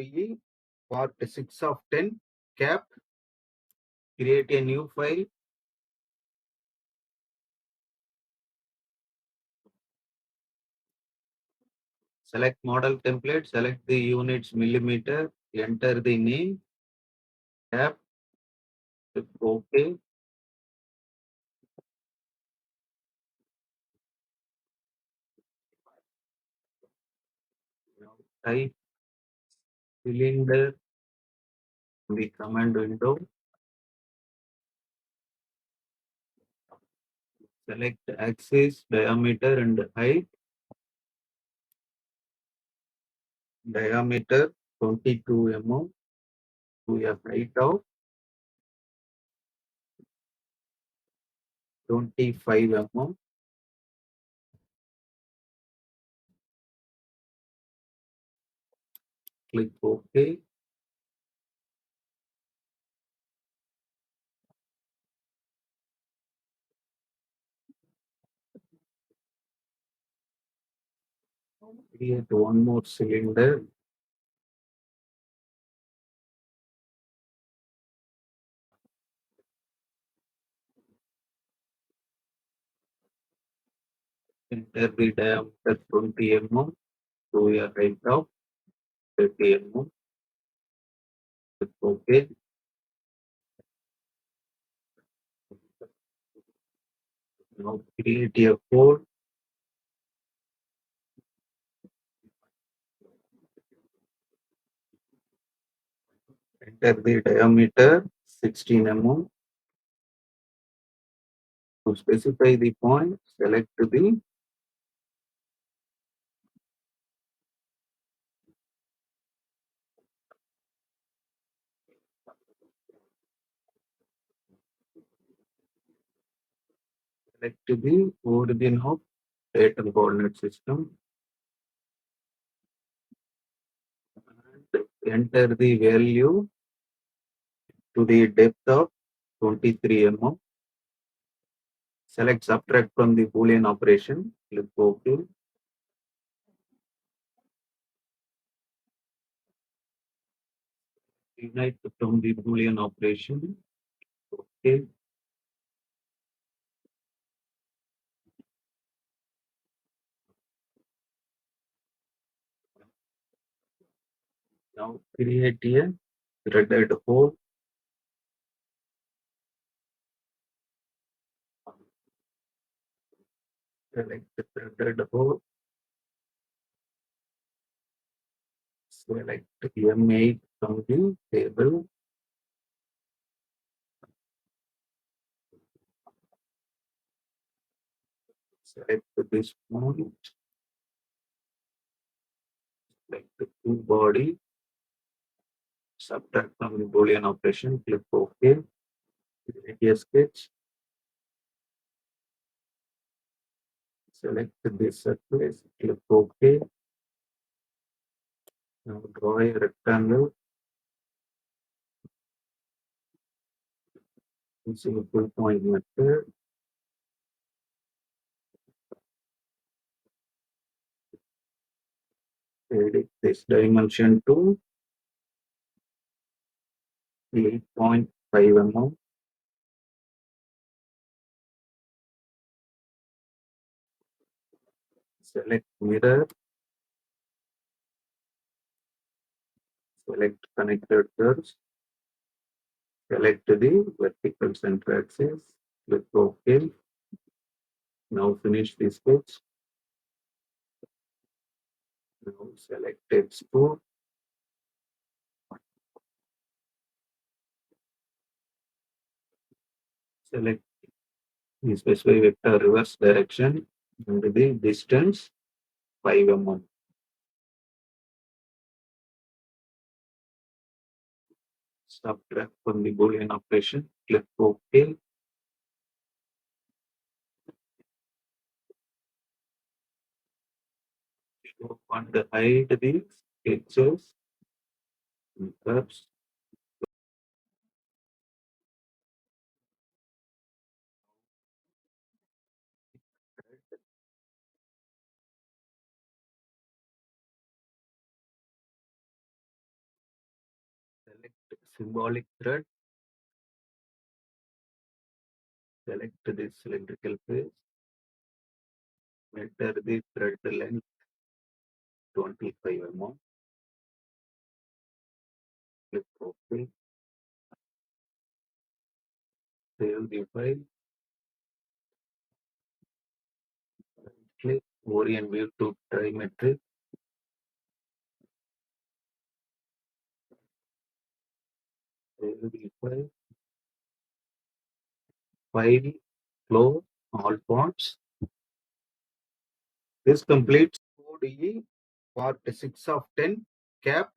PE, part 6 of 10, cap, create a new file, select model template, select the units millimeter, enter the name, cap, click OK. Now type cylinder in the command window, select axis, diameter and height, diameter 22 mm to a height of 25 mm. Click OK. Create one more cylinder. Enter the diameter 20 mm to a height of 30 mm. Click OK. Now create a code. Enter the diameter 16 mm. To specify the point, select the origin of data coordinate system and enter the value to the depth of 23 mm. Select subtract from the Boolean operation. Click OK. Unite from the Boolean operation. OK. Now create a threaded hole. Select the threaded hole. Select M8 from the table. Select this point. Select the two body. Subtract from the Boolean operation. Click OK. Create a sketch. Select this surface. Click OK. Now draw a rectangle using a full point method. Edit this dimension to 8.5 mm. Select mirror. Select connected curves. Select the vertical center axis. Click OK. Now finish the sketch. Now select export. Select the specify vector reverse direction and the distance 5 mm. Subtract from the Boolean operation. Click OK. Show and hide the sketches and curves. Select symbolic thread. Select this cylindrical face. Measure the thread length 25 mm. Click OK. Save the file. Click orient view to trimetric. Save the file. File, close all fonts. This completes code E part 6 of 10 cap.